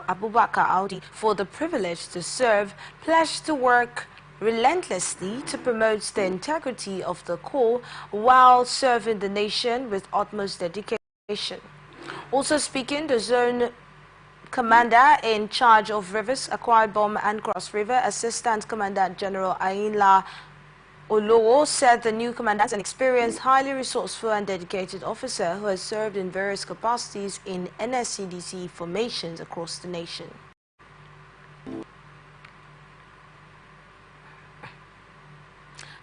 Abubakar Audi, for the privilege to serve, pledged to work relentlessly to promote the integrity of the corps while serving the nation with utmost dedication. Also speaking, the zone commander in charge of Rivers, Akwa Ibom and Cross River, Assistant Commandant General Ayinla Olowo, said the new commandant is an experienced, highly resourceful and dedicated officer who has served in various capacities in NSCDC formations across the nation.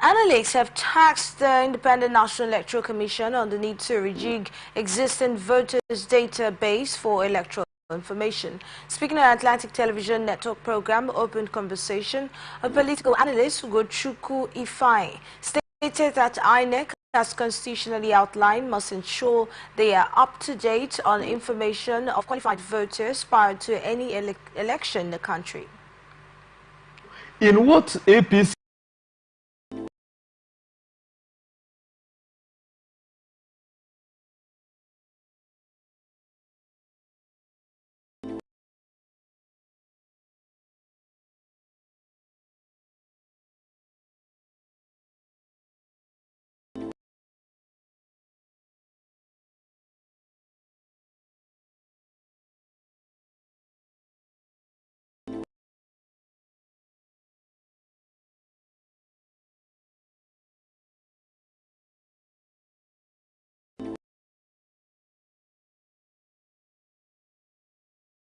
Analysts have tasked the Independent National Electoral Commission on the need to rejig existing voters' database for electoral information. Speaking on Atlantic Television Network program Open Conversation, a political analyst, Ugochukwu Ifeanyi, stated that INEC, as constitutionally outlined, must ensure they are up to date on information of qualified voters prior to any election in the country. In what APC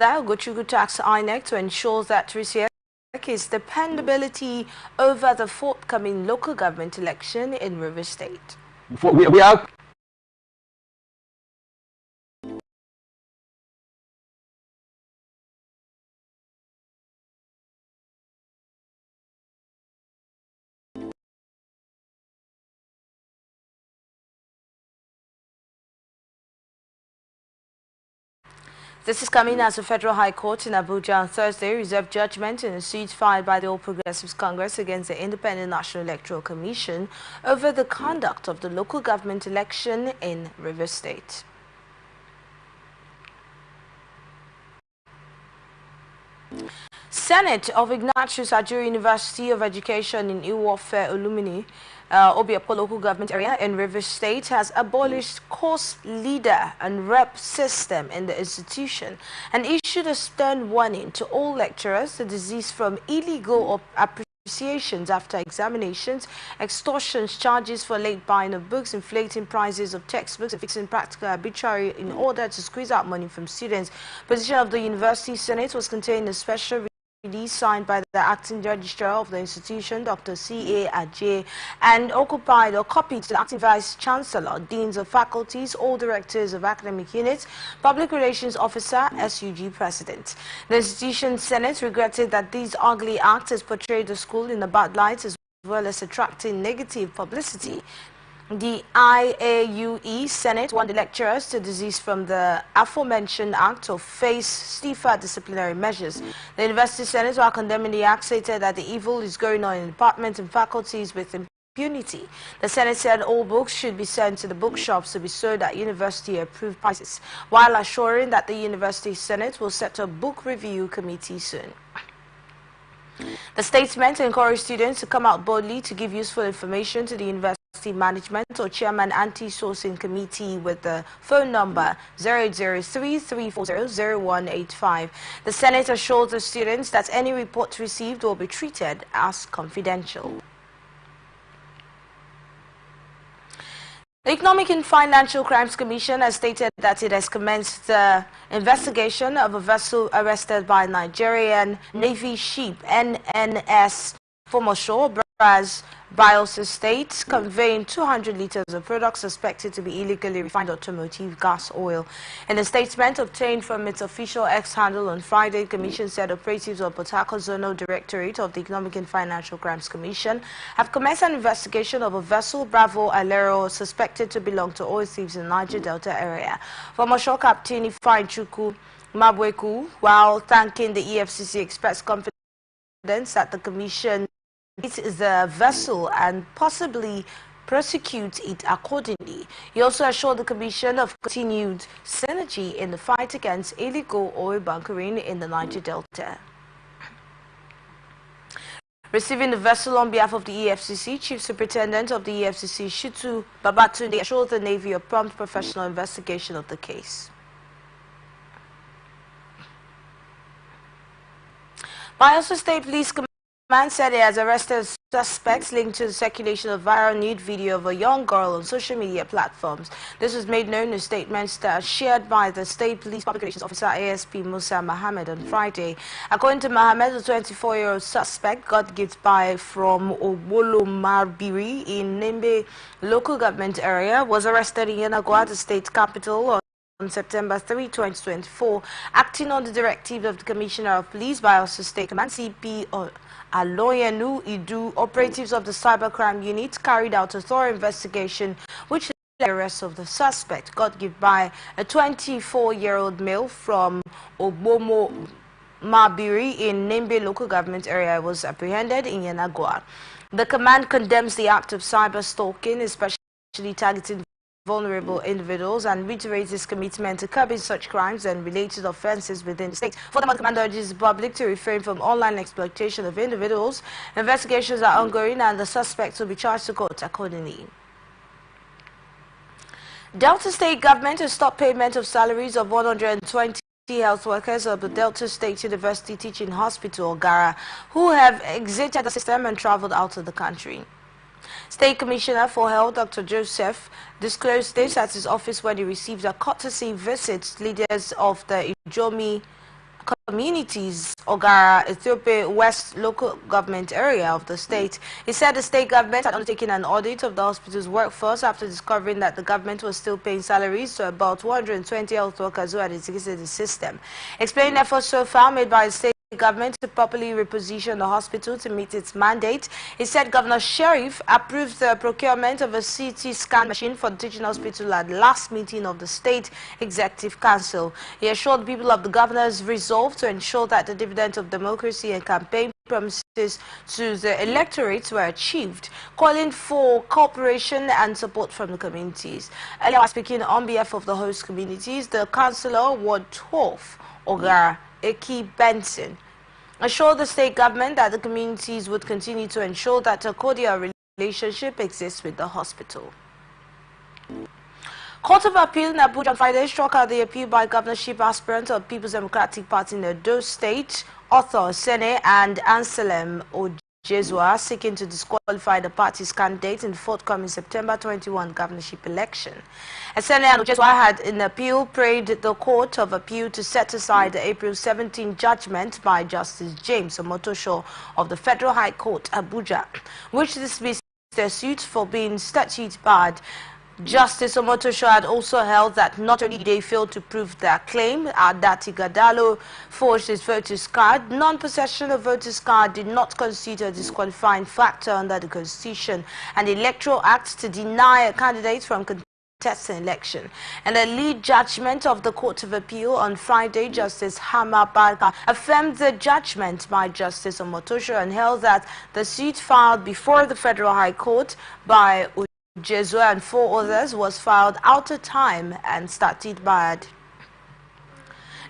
Ugochukwu tasked INEC to ensure that is dependability over the forthcoming local government election in Rivers State. we are This is coming as the Federal High Court in Abuja on Thursday reserved judgment in a suit filed by the All Progressives Congress against the Independent National Electoral Commission over the conduct of the local government election in Rivers State. Senate of Ignatius Ajuri University of Education in Iwofe Olumini, Obiapo local government area in Rivers State, has abolished course leader and rep system in the institution and issued a stern warning to all lecturers to desist from illegal appreciations after examinations, extortions, charges for late buying of books, inflating prices of textbooks, and fixing practical arbitrary in order to squeeze out money from students. Position of the University Senate was contained in a special release signed by the acting registrar of the institution, Dr. C.A. Ajay, and occupied or copied to the acting vice chancellor, deans of faculties, all directors of academic units, public relations officer, SUG president. The institution senate regretted that these ugly acts portrayed the school in a bad light as well as attracting negative publicity. The IAUE Senate wanted lecturers to desist from the aforementioned act or face stiffer disciplinary measures. The University Senate, while condemning the act, stated that the evil is going on in departments and faculties with impunity. The Senate said all books should be sent to the bookshops to be sold at university-approved prices, while assuring that the University Senate will set a book review committee soon. The statement encouraged students to come out boldly to give useful information to the university management or chairman anti-sourcing committee with the phone number 0803-340-0185. The Senate assured the students that any report received will be treated as confidential. The Economic and Financial Crimes Commission has stated that it has commenced the investigation of a vessel arrested by Nigerian Navy ship NNS Fomosho Bios State, conveying 200 liters of products suspected to be illegally refined automotive gas oil. In a statement obtained from its official X handle on Friday, the Commission said operatives of Port Harcourt Zonal Directorate of the Economic and Financial Crimes Commission have commenced an investigation of a vessel, Bravo Alero, suspected to belong to oil thieves in the Niger Delta area. Former shore Captain Ifeanyi Chukwu Mabweku, while thanking the EFCC, expressed confidence that the Commission the vessel and possibly prosecute it accordingly. He also assured the Commission of continued synergy in the fight against illegal oil bunkering in the Niger Delta. Receiving the vessel on behalf of the EFCC, Chief Superintendent of the EFCC, Shitu Babatunde, assured the Navy of prompt professional investigation of the case. Bayelsa State Police Command said it has arrested suspects linked to the circulation of viral nude video of a young girl on social media platforms. This was made known in statements that shared by the State Police Public Relations Officer ASP Musa Mohammed on Friday. According to Mohammed, the 24-year-old suspect got gifts by from Obolo Marbiri in Nembe local government area, was arrested in Yanagwa, the state capital, on September 3, 2024, acting on the directive of the Commissioner of Police, Bayelsa State Command, CP Aloyenu Idu. Operatives of the Cybercrime Unit carried out a thorough investigation which led to the arrest of the suspect, got given by a 24-year-old male from Obomo Mabiri in Nembe local government area, was apprehended in Yanagwa. The command condemns the act of cyber stalking, especially targeting vulnerable individuals, and reiterates its commitment to curbing such crimes and related offences within the state. Furthermore, the command urges the public to refrain from online exploitation of individuals. Investigations are ongoing and the suspects will be charged to court accordingly. Delta State government has stopped payment of salaries of 120 health workers of the Delta State University Teaching Hospital, Ogara, who have exited the system and travelled out of the country. State Commissioner for Health Dr. Joseph disclosed this at his office when he received a courtesy visit leaders of the Ijomi communities, Ogara, Ethiopia West local government area of the state. He said the state government had undertaken an audit of the hospital's workforce after discovering that the government was still paying salaries to about 120 health workers who had exited the system. Explaining efforts so far made by the state government to properly reposition the hospital to meet its mandate, he said Governor Sheriff approved the procurement of a CT scan machine for the teaching hospital at the last meeting of the State Executive Council. He assured people of the governor's resolve to ensure that the dividends of democracy and campaign promises to the electorate were achieved, calling for cooperation and support from the communities. Earlier, while speaking on behalf of the host communities, the Councillor Ward 12, Ogara Eki Benson, assured the state government that the communities would continue to ensure that a cordial relationship exists with the hospital. Court of Appeal in Abuja on Friday struck out the appeal by governorship aspirant of People's Democratic Party in Edo State, Arthur Sene and Anselm Ojezua, seeking to disqualify the party's candidate in the forthcoming September 21 governorship election. Sene and Ojezua had in appeal prayed the Court of Appeal to set aside the April 17 judgment by Justice James Omotosho of the Federal High Court, Abuja, which dismissed their suit for being statute barred. Justice Omotosho had also held that not only did they fail to prove their claim that Ighodalo forged his voter's card, non-possession of voter's card did not constitute a disqualifying factor under the Constitution and the Electoral Act to deny a candidate from contesting an election. And the lead judgment of the Court of Appeal on Friday, Justice Hama Barka affirmed the judgment by Justice Omotosho and held that the suit filed before the Federal High Court by Ojezua and 4 others was filed out of time and started bad.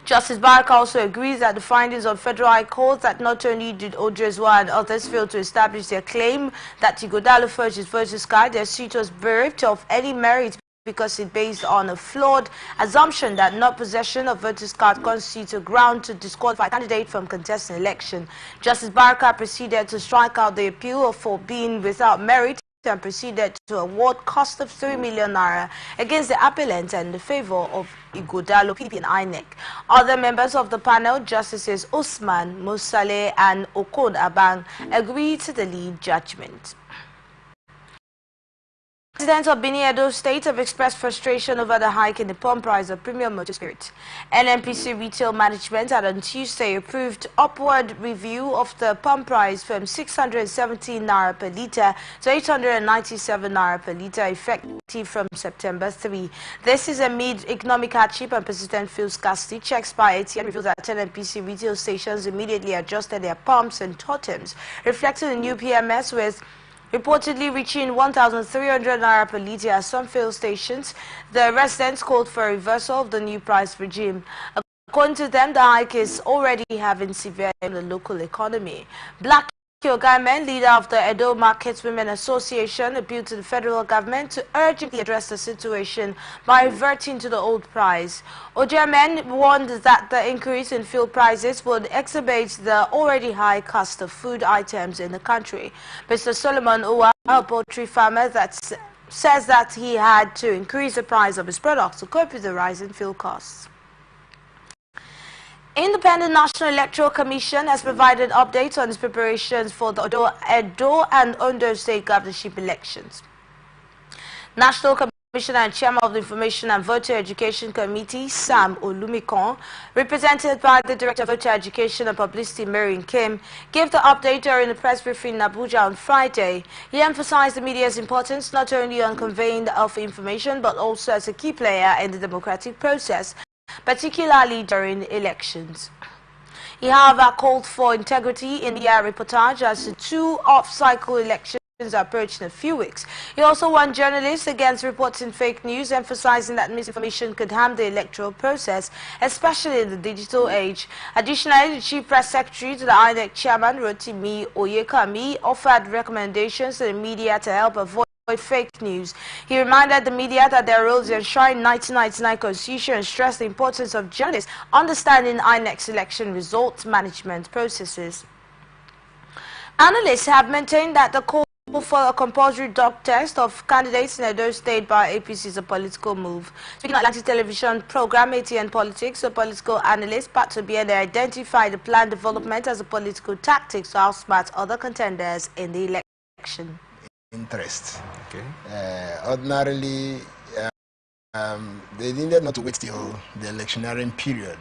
Justice Baraka also agrees that the findings of Federal High Court that not only did Ojezua and others fail to establish their claim that Ighodalo forged his voter's card, their suit was bereft of any merit because it based on a flawed assumption that not possession of voter's card constitutes a ground to disqualify a candidate from contesting election. Justice Baraka proceeded to strike out the appeal for being without merit and proceeded to award cost of 3 million naira against the appellant and in favor of Ighodalo, PDP and INEC. Other members of the panel, Justices Usman, Musale and Okon Abang, agreed to the lead judgment. Residents of Benin Edo State have expressed frustration over the hike in the pump price of premium motor spirit. NNPC Retail Management had on Tuesday approved upward review of the pump price from 617 naira per litre to 897 naira per litre effective from September 3. This is amid economic hardship and persistent fuel scarcity. Checks by ATM revealed that NNPC retail stations immediately adjusted their pumps and totems, reflecting the new PMS with reportedly reaching 1,300 naira per litre at some fuel stations. The residents called for a reversal of the new price regime. According to them, the hike is already having severe impact on the local economy. Black Yogamen, leader of the Edo Market Women Association, appealed to the federal government to urgently address the situation by reverting to the old price. Ojamen warned that the increase in fuel prices would exacerbate the already high cost of food items in the country. Mr. Solomon Uwa, a poultry farmer, says that he had to increase the price of his products to cope with the rise in fuel costs. Independent National Electoral Commission has provided updates on its preparations for the Edo and Ondo state governorship elections. National Commissioner and Chairman of the Information and Voter Education Committee, Sam Olumikon, represented by the Director of Voter Education and Publicity, Marion Kim, gave the update during a press briefing in Abuja on Friday. He emphasized the media's importance not only on conveying of information but also as a key player in the democratic process, particularly during elections. He, however, called for integrity in media reportage as the two off-cycle elections are approaching in a few weeks. He also warned journalists against reporting fake news, emphasizing that misinformation could harm the electoral process, especially in the digital age. Additionally, the Chief Press Secretary to the INEC Chairman, Rotimi Oyekami, offered recommendations to the media to help avoid fake news. He reminded the media that their role is ensuring 1999 Constitution and stressed the importance of journalists understanding INEC's election results management processes. Analysts have maintained that the call for a compulsory drug test of candidates in Edo State by APC is a political move. Speaking on Atlantic television program ATN Politics, a political analyst, Pat Tobiene, identified the planned development as a political tactic to outsmart other contenders in the election. Interest. Okay. Ordinarily, they needed not to wait till the electioneering period,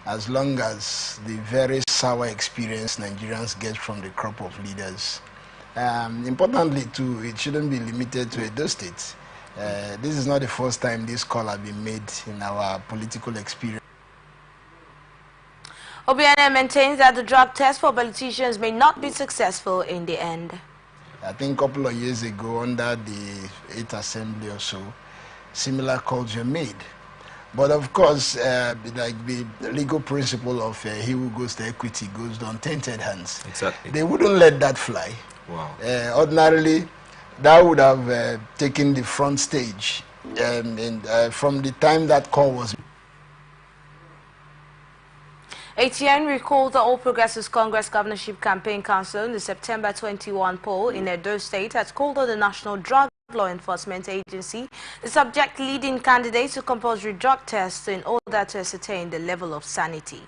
as long as the very sour experience Nigerians get from the crop of leaders. Importantly, too, it shouldn't be limited to Edo State. This is not the first time this call has been made in our political experience. Obiene maintains that the drug test for politicians may not be successful in the end. I think a couple of years ago, under the 8th Assembly or so, similar calls were made. But of course, like the legal principle of he who goes to equity goes to untainted hands. Exactly. They wouldn't let that fly. Wow. Ordinarily, that would have taken the front stage from the time that call was. ATN recalled the All Progressives Congress Governorship Campaign Council in the September 21 poll in Edo State has called on the National Drug Law Enforcement Agency to subject leading candidates to compulsory drug tests in order to ascertain the level of sanity.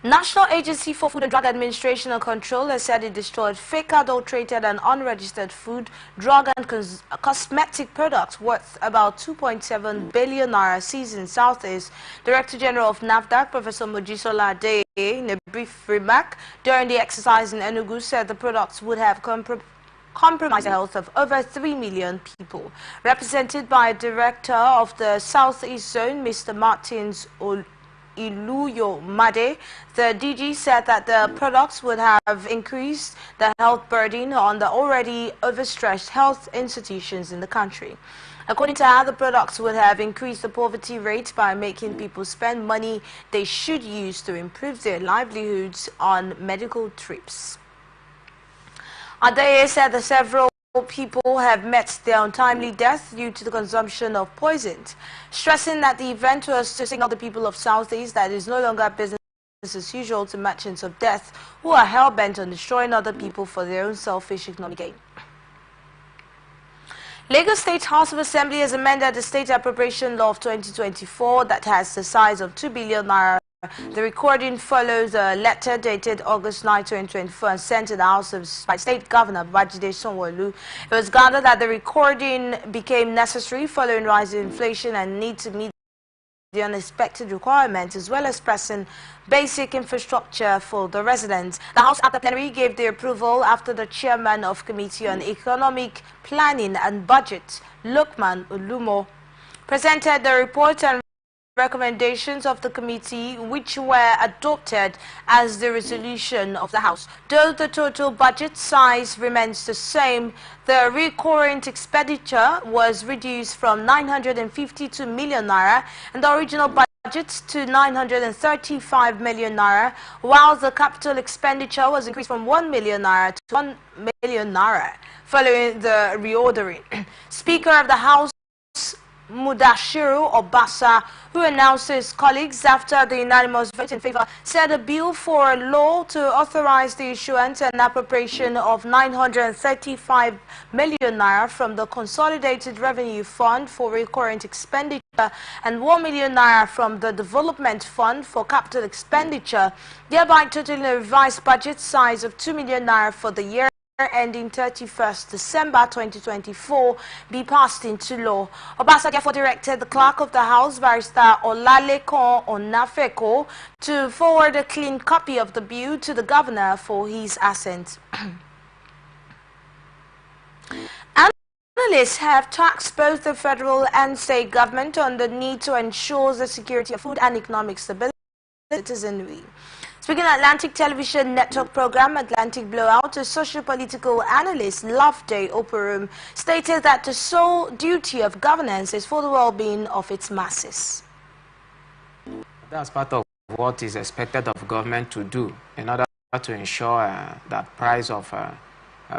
National Agency for Food and Drug Administration and Control has said it destroyed fake, adulterated and unregistered food, drug and cosmetic products worth about 2.7 billion naira seized in Southeast. Director General of NAFDAC, Professor Mojisola Adeye, in a brief remark during the exercise in Enugu, said the products would have compromise the health of over 3 million people. Represented by Director of the Southeast Zone, Mr. Martins Iluyo Made, the DG said that the products would have increased the health burden on the already overstretched health institutions in the country. According to her, the products would have increased the poverty rate by making people spend money they should use to improve their livelihoods on medical trips. Adeye said that several people have met their untimely death due to the consumption of poisons, stressing that the event was to signal the people of Southeast that it is no longer business as usual to merchants of death who are hell-bent on destroying other people for their own selfish economic gain. Lagos State House of Assembly has amended the State Appropriation Law of 2024 that has the size of 2 billion naira. The recording follows a letter dated August 9, 2024 and sent to the House by State Governor Babajide Sanwo-Olu. It was gathered that the recording became necessary following rising inflation and need to meet the unexpected requirements as well as pressing basic infrastructure for the residents. The House at the plenary gave the approval after the chairman of Committee on Economic Planning and Budget, Lukman Olumo, presented the report and recommendations of the committee, which were adopted as the resolution of the House. Though the total budget size remains the same, the recurrent expenditure was reduced from 952 million naira and the original budget to 935 million naira, while the capital expenditure was increased from 1 million naira to 1 million naira following the reordering. Speaker of the House Mudashiru Obasa, who announced his colleagues after the unanimous vote in favor, said a bill for a law to authorize the issuance and appropriation of 935 million naira from the Consolidated Revenue Fund for recurrent expenditure and 1 million naira from the Development Fund for capital expenditure, thereby totaling a revised budget size of 2 million naira for the year ending 31st December 2024 be passed into law. Obasa therefore directed the clerk of the House, Barrister Olalekon Onafeko, to forward a clean copy of the bill to the governor for his assent. Analysts have taxed both the federal and state government on the need to ensure the security of food and economic stability of citizenry. Speaking at Atlantic Television Network program Atlantic Blowout, a socio-political analyst, Loveday Oporum, stated that the sole duty of governance is for the well-being of its masses. That's part of what is expected of government to do in order to ensure that price of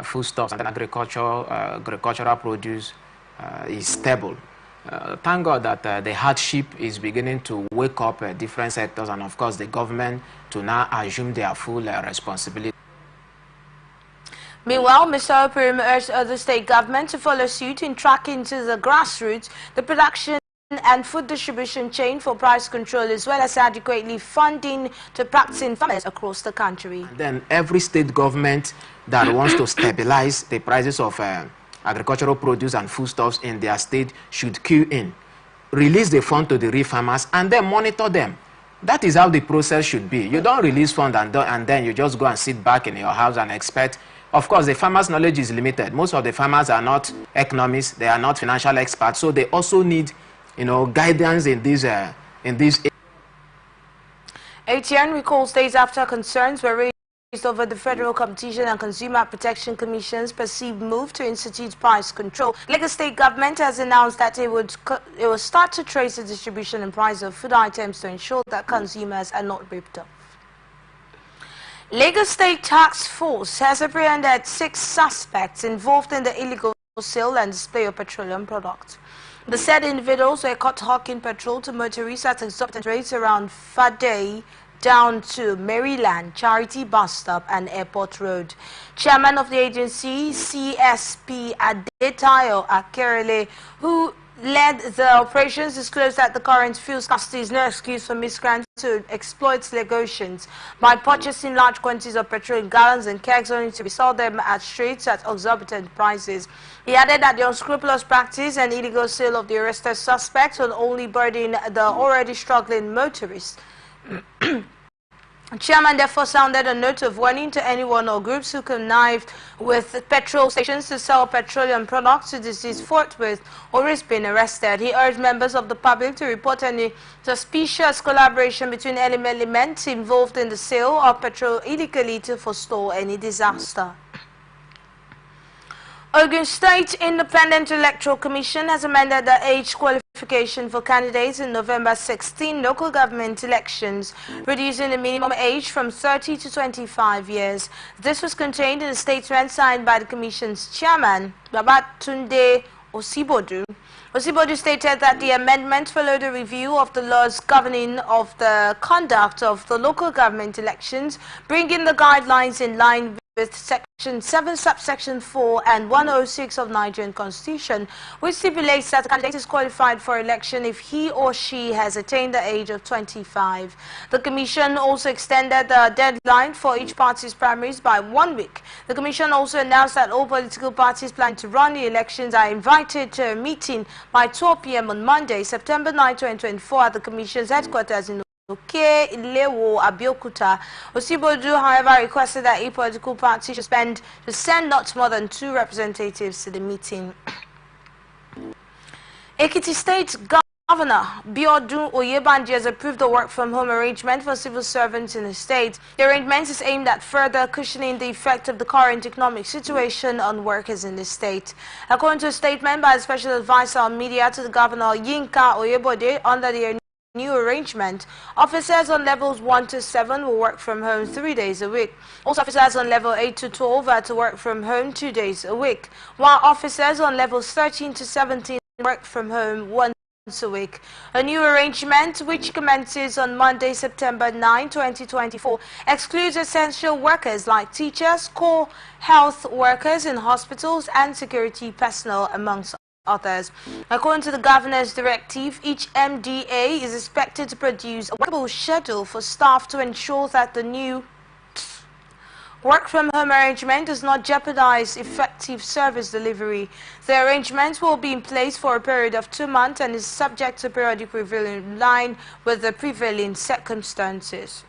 foodstuffs and agricultural produce is stable. Thank God that the hardship is beginning to wake up different sectors, and of course the government to now assume their full responsibility. Meanwhile, Mr. Opirim urged other state governments to follow suit in tracking to the grassroots the production and food distribution chain for price control, as well as adequately funding to practicing farmers across the country. And then every state government that wants to stabilize the prices of agricultural produce and foodstuffs in their state should queue in, release the fund to the real farmers, and then monitor them. That is how the process should be. You don't release fund and then you just go and sit back in your house and expect. Of course, the farmers' knowledge is limited. Most of the farmers are not economists, they are not financial experts, so they also need, guidance in these ATN recalls days after concerns were raised over the Federal Competition and Consumer Protection Commission's perceived move to institute price control. Lagos State government has announced that it will start to trace the distribution and price of food items to ensure that consumers are not ripped off. Lagos State Task Force has apprehended 6 suspects involved in the illegal sale and display of petroleum products. The said individuals were caught hawking petrol to motorists at exorbitant rates around Fadei down to Maryland, Charity Bus Stop and Airport Road. Chairman of the agency, CSP Adetayo Akerele, who led the operations, disclosed that the current fuel scarcity is no excuse for miscreants to exploit negotiations by purchasing large quantities of petrol in gallons and kegs only to resell them at streets at exorbitant prices. He added that the unscrupulous practice and illegal sale of the arrested suspects will only burden the already struggling motorists. Chairman therefore sounded a note of warning to anyone or groups who connived with petrol stations to sell petroleum products to deceased forthwith or risk being arrested. He urged members of the public to report any suspicious collaboration between elements involved in the sale of petrol illegally to forestall any disaster. Ogun State Independent Electoral Commission has amended the age qualification for candidates in November 16 local government elections, reducing the minimum age from 30 to 25 years. This was contained in a statement signed by the Commission's chairman, Babatunde Osibodu. Osibodu stated that the amendment followed a review of the laws governing of the conduct of the local government elections, bringing the guidelines in line with Section 7, Subsection 4 and 106 of Nigerian Constitution, which stipulates that the candidate is qualified for election if he or she has attained the age of 25. The Commission also extended the deadline for each party's primaries by 1 week. The Commission also announced that all political parties planning to run the elections are invited to a meeting by 12 p.m. on Monday, September 9, 2024 at the Commission's headquarters in Ilewo, Abeokuta. Osibodu, however, requested that a political party should send not more than 2 representatives to the meeting. Ekiti State Governor Biodun Oyebanji has approved the work-from-home arrangement for civil servants in the state. The arrangement is aimed at further cushioning the effect of the current economic situation on workers in the state. According to a statement by a special advisor on media to the governor, Yinka Oyebode, under the new arrangement, officers on levels 1 to 7 will work from home 3 days a week. Also, officers on level 8 to 12 are to work from home 2 days a week, while officers on levels 13 to 17 work from home once a week. A new arrangement, which commences on Monday, September 9, 2024, excludes essential workers like teachers, core health workers in hospitals, and security personnel, amongst others. According to the governor's directive, each MDA is expected to produce a workable schedule for staff to ensure that the new work-from-home arrangement does not jeopardize effective service delivery. The arrangement will be in place for a period of 2 months and is subject to periodic review in line with the prevailing circumstances.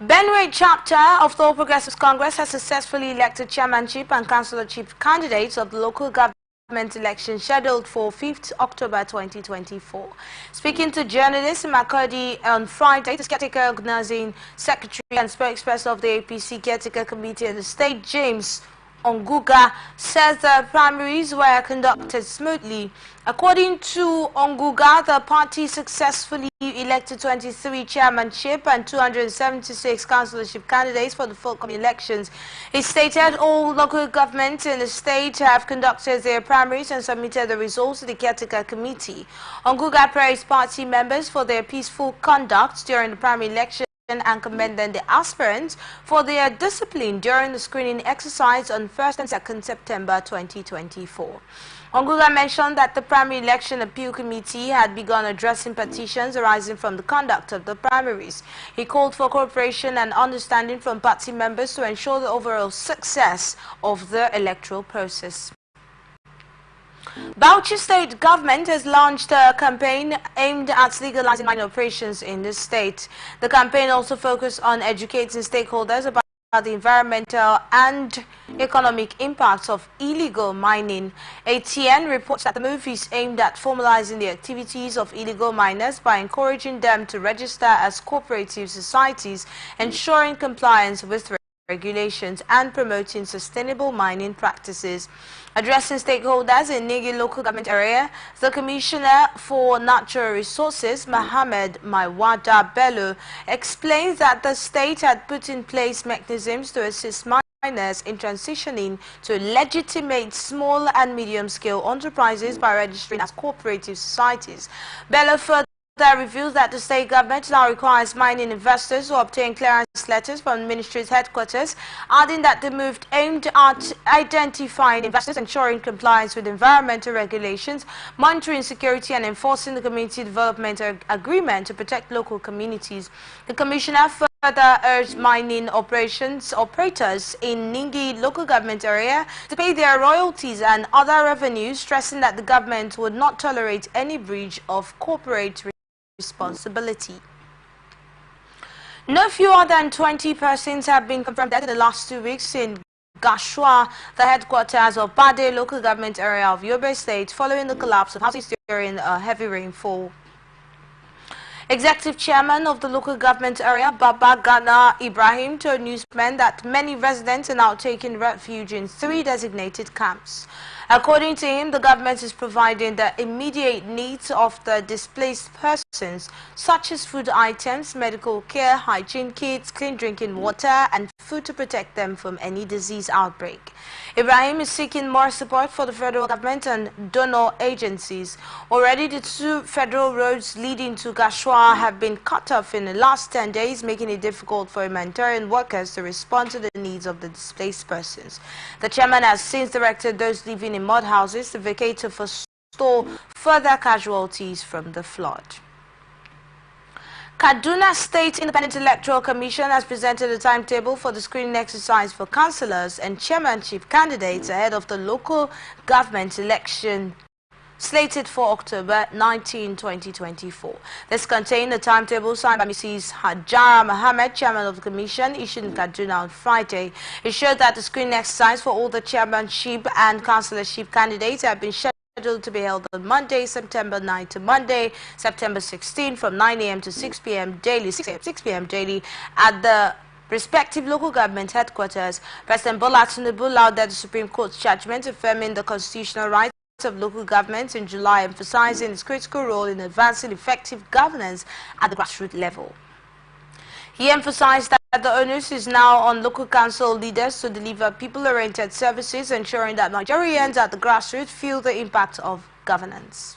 Benue chapter of the All Progressives Congress has successfully elected chairmanship and councillorship candidates of the local government election scheduled for 5th October 2024. Speaking to journalists in Makurdi on Friday, the caretaker organizing secretary and spokesperson of the APC caretaker committee in the state, James Onguga, says the primaries were conducted smoothly. According to Onguga, the party successfully elected 23 chairmanship and 276 councillorship candidates for the forthcoming elections. He stated all local governments in the state have conducted their primaries and submitted the results to the caretaker committee. Onguga praised party members for their peaceful conduct during the primary election and commended the aspirants for their discipline during the screening exercise on 1st and 2nd September 2024. Onguga mentioned that the primary election appeal committee had begun addressing petitions arising from the conduct of the primaries. He called for cooperation and understanding from party members to ensure the overall success of the electoral process. Bauchi state government has launched a campaign aimed at legalizing mining operations in the state. The campaign also focused on educating stakeholders about the environmental and economic impacts of illegal mining. ATN reports that the move is aimed at formalizing the activities of illegal miners by encouraging them to register as cooperative societies, ensuring compliance with regulations and promoting sustainable mining practices. Addressing stakeholders in Nigi local government area, the Commissioner for Natural Resources, Mohammed Maiwada Bello, explains that the state had put in place mechanisms to assist miners in transitioning to legitimate small and medium-scale enterprises by registering as cooperative societies. Bello further reveals that the state government now requires mining investors to obtain clearance letters from the ministry's headquarters, adding that the move aimed at identifying investors, ensuring compliance with environmental regulations, monitoring security and enforcing the community development agreement to protect local communities. The commissioner further urged mining operators in Ningi local government area to pay their royalties and other revenues, stressing that the government would not tolerate any breach of corporate responsibility. No fewer than 20 persons have been confirmed dead in the last 2 weeks in Gashua, the headquarters of Bade local government area of Yobe State, following the collapse of houses during a heavy rainfall. Executive Chairman of the local government area, Baba Gana Ibrahim, told newsmen that many residents are now taking refuge in 3 designated camps. According to him, the government is providing the immediate needs of the displaced persons, such as food items, medical care, hygiene kits, clean drinking water, and food to protect them from any disease outbreak. Ibrahim is seeking more support for the federal government and donor agencies. Already, the 2 federal roads leading to Gashua have been cut off in the last 10 days, making it difficult for humanitarian workers to respond to the needs of the displaced persons. The chairman has since directed those living in mud houses to vacate to forestall further casualties from the flood. Kaduna State Independent Electoral Commission has presented a timetable for the screening exercise for councillors and chairmanship candidates ahead of the local government election slated for October 19, 2024. This contained a timetable signed by Mrs. Hajara Mohammed, chairman of the commission, issued in Kaduna on Friday. It showed that the screening exercise for all the chairmanship and councillorship candidates have been scheduled scheduled to be held on Monday, September 9 to Monday, September 16 from 9 a.m. to 6 p.m. daily, 6 p.m. daily at the respective local government headquarters. President Bola Tinubu lauded the Supreme Court's judgment affirming the constitutional rights of local governments in July, emphasizing its critical role in advancing effective governance at the grassroots level. He emphasized that the onus is now on local council leaders to deliver people-oriented services, ensuring that Nigerians at the grassroots feel the impact of governance.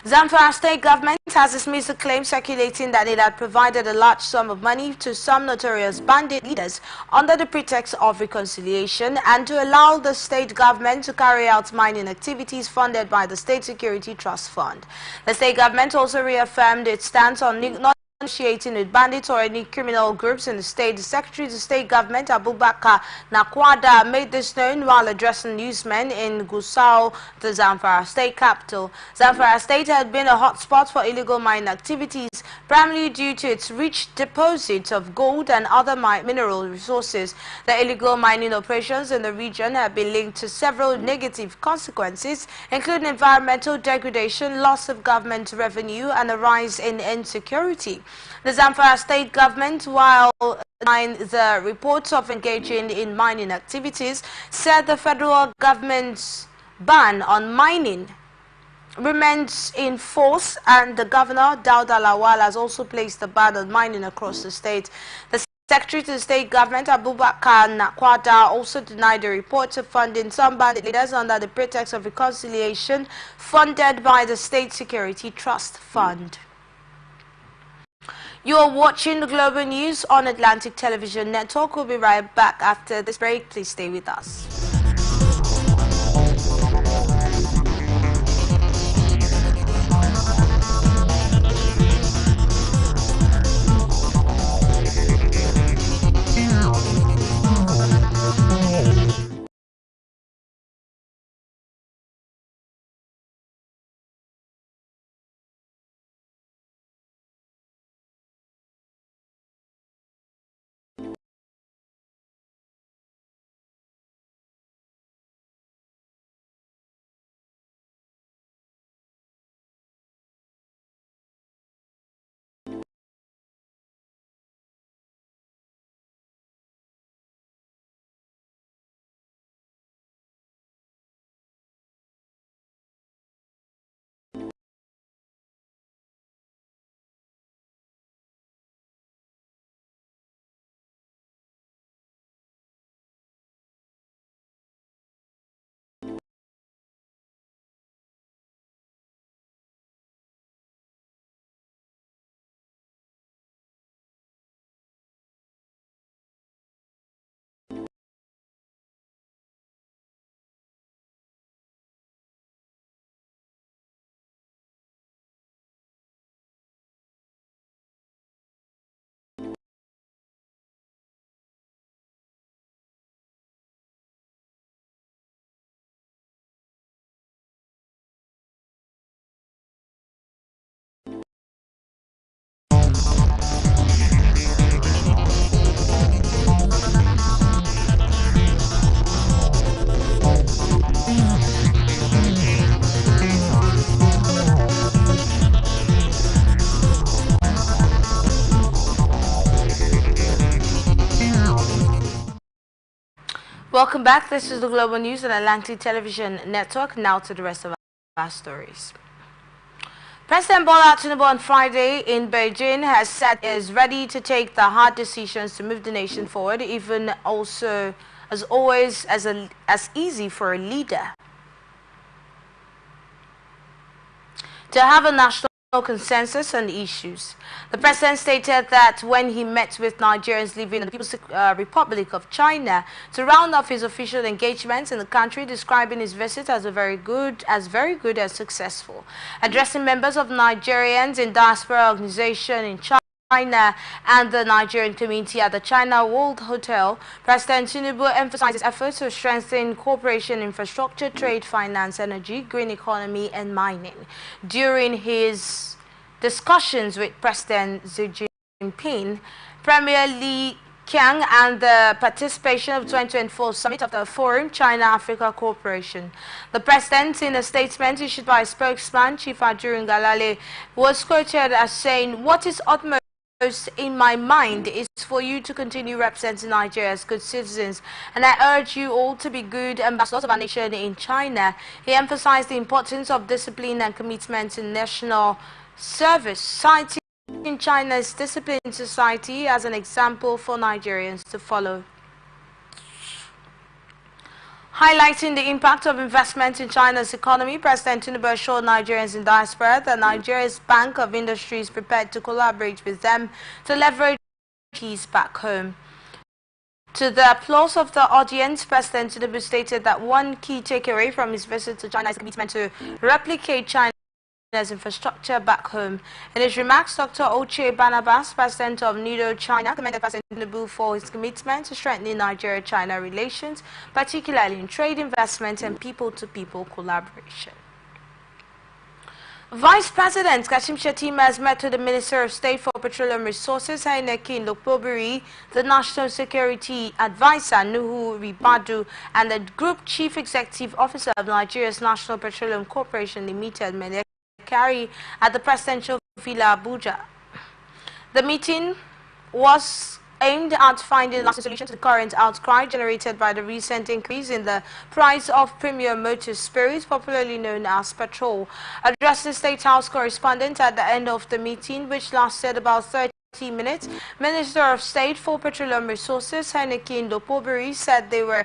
Zamfara state government has dismissed the claim circulating that it had provided a large sum of money to some notorious bandit leaders under the pretext of reconciliation and to allow the state government to carry out mining activities funded by the State Security Trust Fund. The state government also reaffirmed its stance on not negotiating with bandits or any criminal groups in the state. The Secretary of the State Government, Abubakar Nakwada, made this known while addressing newsmen in Gusau, the Zamfara state capital. Zamfara state had been a hotspot for illegal mining activities, primarily due to its rich deposits of gold and other mineral resources. The illegal mining operations in the region have been linked to several negative consequences, including environmental degradation, loss of government revenue, and a rise in insecurity. The Zamfara state government, while denying the reports of engaging in mining activities, said the federal government's ban on mining remains in force, and the governor, Dauda Lawal, has also placed a ban on mining across the state. The Secretary to the State Government, Abubakar Nakwada, also denied the reports of funding some bandit leaders under the pretext of reconciliation funded by the State Security Trust Fund. You are watching the Global News on Atlantic Television Network. We'll be right back after this break. Please stay with us. Welcome back. This is the Global News on Atlantic Television Network. Now to the rest of our stories. President Bola Tinubu on Friday in Beijing has said he is ready to take the hard decisions to move the nation forward, even also, as always, as easy for a leader to have a national consensus on issues. The president stated that when he met with Nigerians living in the People's Republic of China to round off his official engagements in the country, describing his visit as very good and successful. Addressing members of Nigerians in diaspora organization in China and the Nigerian community at the China World Hotel, President Tinubu emphasized his efforts to strengthen cooperation, infrastructure, trade, finance, energy, green economy, and mining. During his discussions with President Xi Jinping, Kiang and the participation of 2024 summit of the Forum China-Africa Cooperation. The president, in a statement issued by a spokesman, Chief Ajurun Galale, was quoted as saying, "What is utmost in my mind is for you to continue representing Nigeria as good citizens, and I urge you all to be good ambassadors of our nation in China." He emphasized the importance of discipline and commitment in national service, citing in China's disciplined society as an example for Nigerians to follow. Highlighting the impact of investment in China's economy, President Tinubu assured Nigerians in diaspora that Nigeria's Bank of Industry is prepared to collaborate with them to leverage peace back home. To the applause of the audience, President Tinubu stated that one key takeaway from his visit to China is commitment to replicate China's infrastructure back home. In his remarks, Dr. Oche Barnabas, president of NIDO China, commended President Tinubu for his commitment to strengthening Nigeria-China relations, particularly in trade, investment, and people-to-people collaboration. Vice President Kashim Shettima has met with the Minister of State for Petroleum Resources, Heineken Lokpobiri, the National Security Advisor, Nuhu Ribadu, and the Group Chief Executive Officer of Nigeria's National Petroleum Corporation Limited, Kari, at the Presidential Villa Abuja. The meeting was aimed at finding a lasting solution to the current outcry generated by the recent increase in the price of premium motor spirits, popularly known as petrol. Addressing the State House correspondent at the end of the meeting, which lasted about 30 minutes, Minister of State for Petroleum Resources, Heineken Lokpobiri, said they were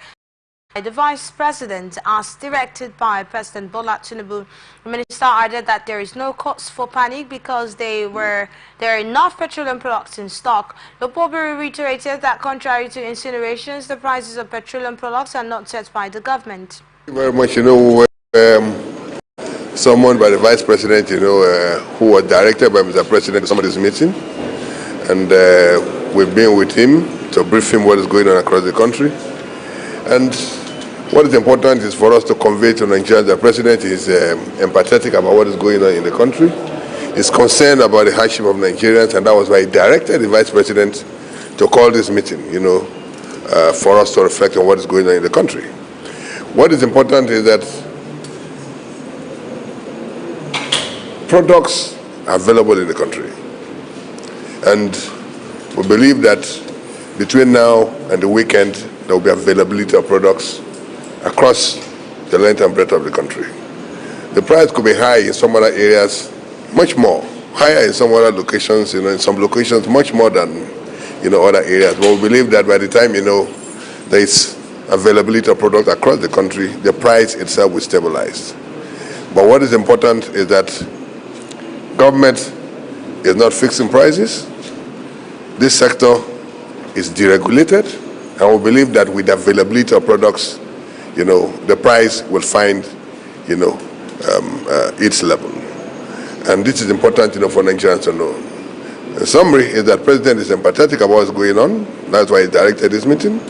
the Vice President as directed by President Bola Tinubu. The minister added that there is no cause for panic because there are enough petroleum products in stock. Lokpobiri reiterated that contrary to insinuations, the prices of petroleum products are not set by the government. Thank you very much. Summoned by the Vice President, who was directed by Mr. President to some of this meeting, and we've been with him to brief him what is going on across the country. And what is important is for us to convey to Nigerians that the President is empathetic about what is going on in the country. He's concerned about the hardship of Nigerians, and that was why he directed the Vice President to call this meeting, for us to reflect on what is going on in the country. What is important is that products are available in the country. And we believe that between now and the weekend, there will be availability of products across the length and breadth of the country. The price could be high in some other areas, much more. Higher in some other locations, in some locations much more than, other areas. But we believe that by the time, there is availability of products across the country, the price itself will stabilize. But what is important is that government is not fixing prices. This sector is deregulated, and we believe that with the availability of products, the price will find, its level. And this is important, for Nigerians to know. In summary, is that President is empathetic about what's going on. That's why he directed this meeting.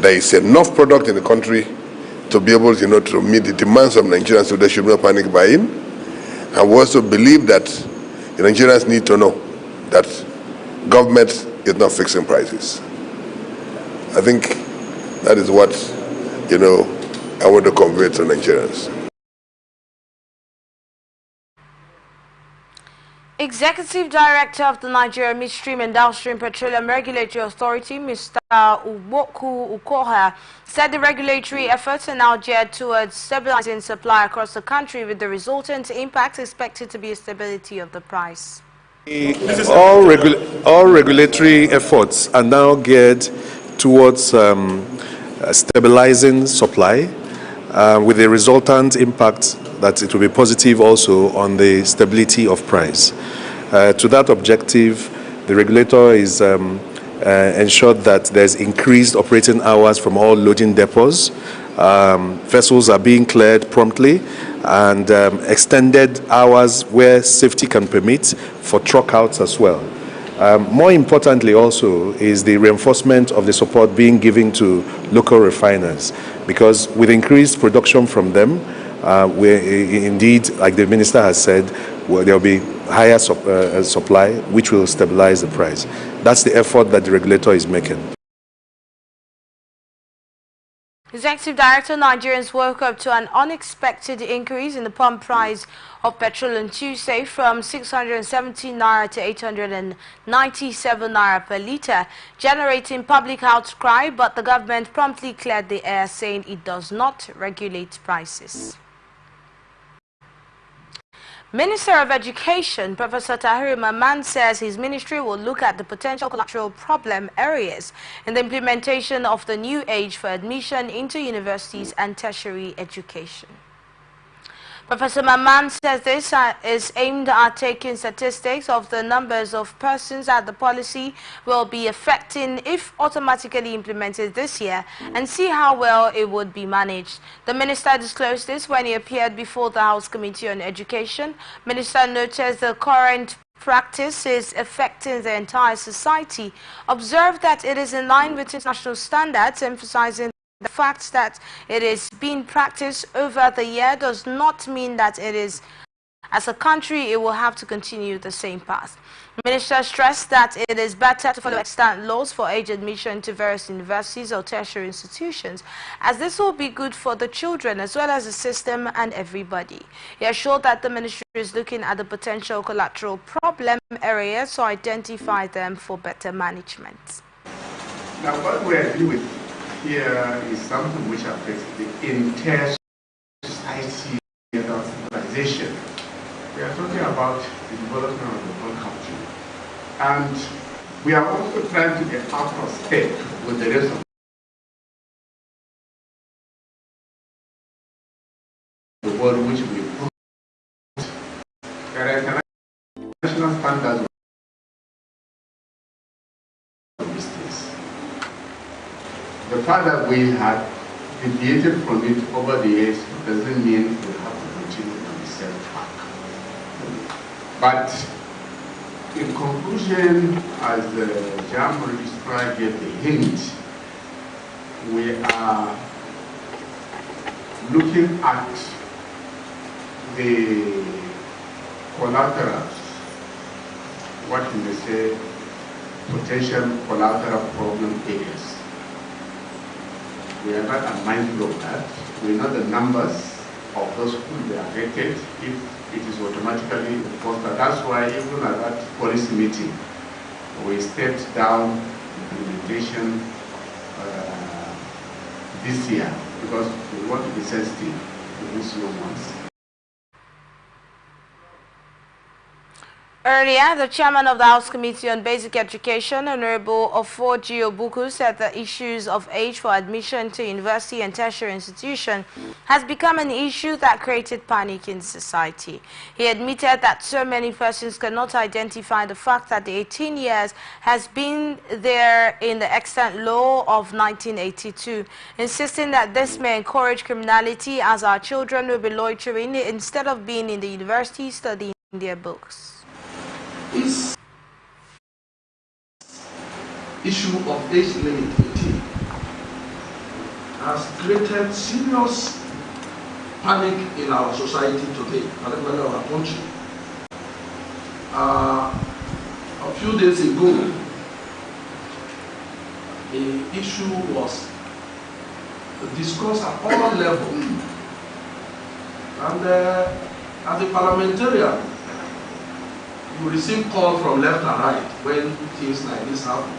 There is enough product in the country to be able, to meet the demands of Nigerians, so there should be no panic buying. And we also believe that the Nigerians need to know that government is not fixing prices. I think that is what, I want to convey to Nigerians. Executive Director of the Nigeria Midstream and Downstream Petroleum Regulatory Authority, Mr. Uwoku Ukoha, said the regulatory efforts are now geared towards stabilizing supply across the country, with the resultant impact expected to be a stability of the price. All regulatory efforts are now geared towards stabilizing supply, with the resultant impact that it will be positive also on the stability of price. To that objective, the regulator is ensured that there's increased operating hours from all loading depots. Vessels are being cleared promptly, and extended hours where safety can permit for truck outs as well. More importantly also is the reinforcement of the support being given to local refiners, because with increased production from them, indeed, like the minister has said, there will be higher supply, which will stabilize the price. That's the effort that the regulator is making. Executive Director, Nigerians woke up to an unexpected increase in the pump price of petrol on Tuesday from 617 naira to 897 naira per litre, generating public outcry, but the government promptly cleared the air, saying it does not regulate prices. Minister of Education, Professor Tahiru Mamman, says his ministry will look at the potential collateral problem areas in the implementation of the new age for admission into universities and tertiary education. Professor Mamman says this is aimed at taking statistics of the numbers of persons that the policy will be affecting if automatically implemented this year and see how well it would be managed. The minister disclosed this when he appeared before the House Committee on Education. Minister noticed the current practice is affecting the entire society. Observed that it is in line with international standards, emphasizing the fact that it is being practiced over the year does not mean that it is, as a country, it will have to continue the same path. The minister stressed that it is better to follow extant laws for age admission to various universities or tertiary institutions, as this will be good for the children as well as the system and everybody. He assured that the ministry is looking at the potential collateral problem areas to identify them for better management. Now, what we are doing here is something which affects the entire society and civilization. We are talking about the development of the whole country. And we are also trying to get out of step with the rest of the world, which we put. There are international standards of business. The fact that we have deviated from it over the years doesn't mean we have to continue on the same track. But in conclusion, as the Jam Registrar gave the hint, we are looking at the collaterals, what can they say, potential collateral problem areas. We are not unmindful of that. We know the numbers of those who are affected if it is automatically enforced. That's why even at that policy meeting, we stepped down implementation this year because we want to be sensitive to these young ones. Earlier, the chairman of the House Committee on Basic Education, Honorable Ofoji Obuku, said the issues of age for admission to university and tertiary institution has become an issue that created panic in society. He admitted that so many persons cannot identify the fact that the 18 years has been there in the extant law of 1982, insisting that this may encourage criminality as our children will be loitering instead of being in the university studying their books. This issue of age limit 18 has created serious panic in our society today, particularly our country. A few days ago, the issue was discussed at all levels, and as a parliamentarian, you receive calls from left and right when things like this happen.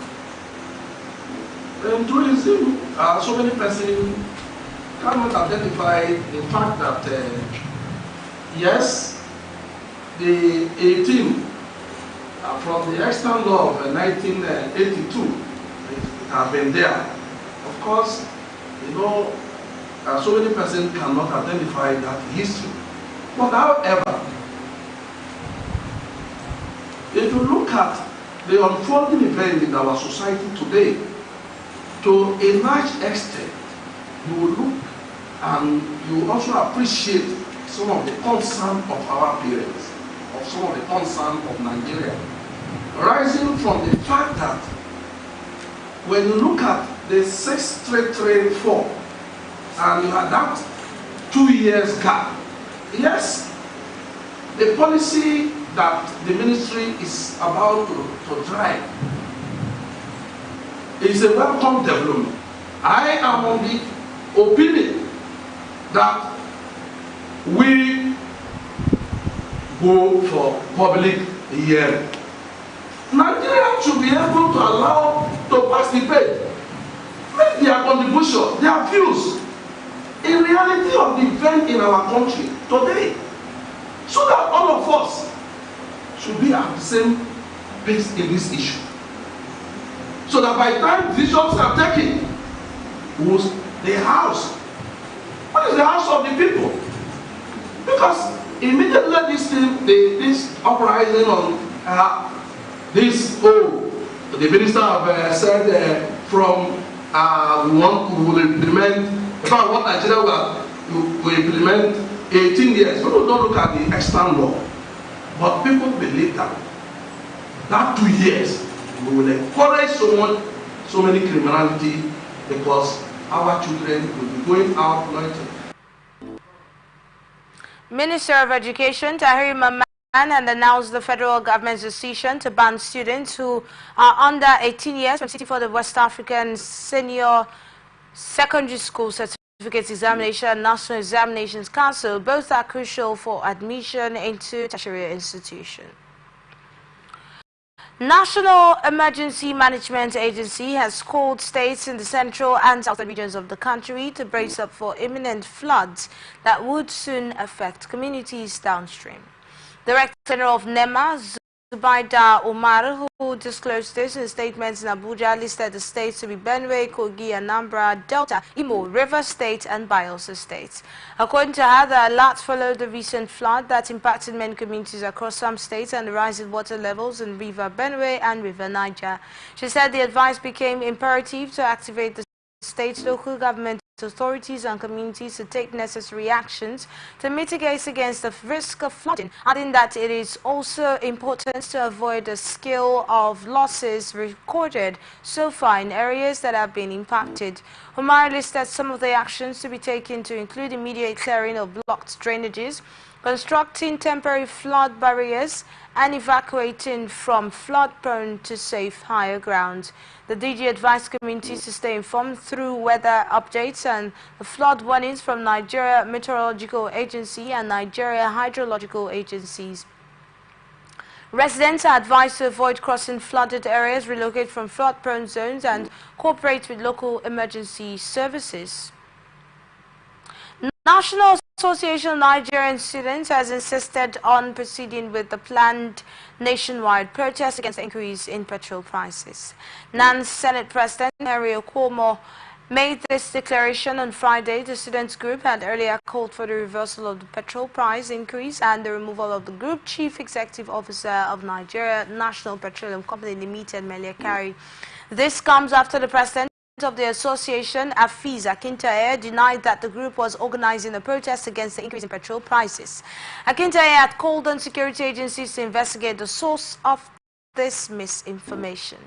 And tourism, so many persons cannot identify the fact that yes, the 18 from the extant law of 1982, it has been there. Of course, you know, so many persons cannot identify that history. But however, if you look at the unfolding event in our society today, to a large extent, you will look and you also appreciate some of the concern of our parents, of some of the concern of Nigeria, rising from the fact that when you look at the 6-3-3-4 and you had that 2 years gap, yes, the policy that the ministry is about to drive is a welcome development. I am on the opinion that we go for public hearing. Nigeria should be able to allow to participate, make their contribution, their views in reality of the event in our country today, so that all of us should be at the same pace in this issue. So that by the time decisions are taken, the house, what is the house of the people? Because immediately this uprising on the minister have said from we will implement, in fact what Nigeria will implement 18 years. People don't look at the extant law, but people believe that 2 years we will encourage so many criminality, because our children will be going out noisy. Minister of Education Tahir Mamman had announced the federal government's decision to ban students who are under 18 years from sitting for the West African Senior Secondary School Certificate Examination and National Examinations Council. Both are crucial for admission into tertiary institution. National Emergency Management Agency has called states in the central and southern regions of the country to brace up for imminent floods that would soon affect communities downstream. Director General of NEMA, Zubaida Omar, who disclosed this in statements in Abuja, listed the states to be Benue, Kogi, Anambra, Delta, Imo, River State, and Bayelsa States. According to her, the alert followed the recent flood that impacted many communities across some states and the rising water levels in River Benue and River Niger. She said the advice became imperative to activate the state, local government authorities and communities to take necessary actions to mitigate against the risk of flooding, adding that it is also important to avoid the scale of losses recorded so far in areas that have been impacted. Omar listed some of the actions to be taken to include immediate clearing of blocked drainages, constructing temporary flood barriers, and evacuating from flood-prone to safe higher ground. The DG advised communities to stay informed through weather updates and the flood warnings from Nigeria Meteorological Agency and Nigeria Hydrological Agencies. Residents are advised to avoid crossing flooded areas, relocate from flood-prone zones, and cooperate with local emergency services. National Association of Nigerian Students has insisted on proceeding with the planned nationwide protest against the increase in petrol prices. NAN's Senate President Henry Okuomo made this declaration on Friday. The students' group had earlier called for the reversal of the petrol price increase and the removal of the group chief executive officer of Nigeria National Petroleum Company Limited, Meliakari. This comes after the president of the association, Afiz Akintaye, denied that the group was organizing a protest against the increase in petrol prices. Akintaye had called on security agencies to investigate the source of this misinformation.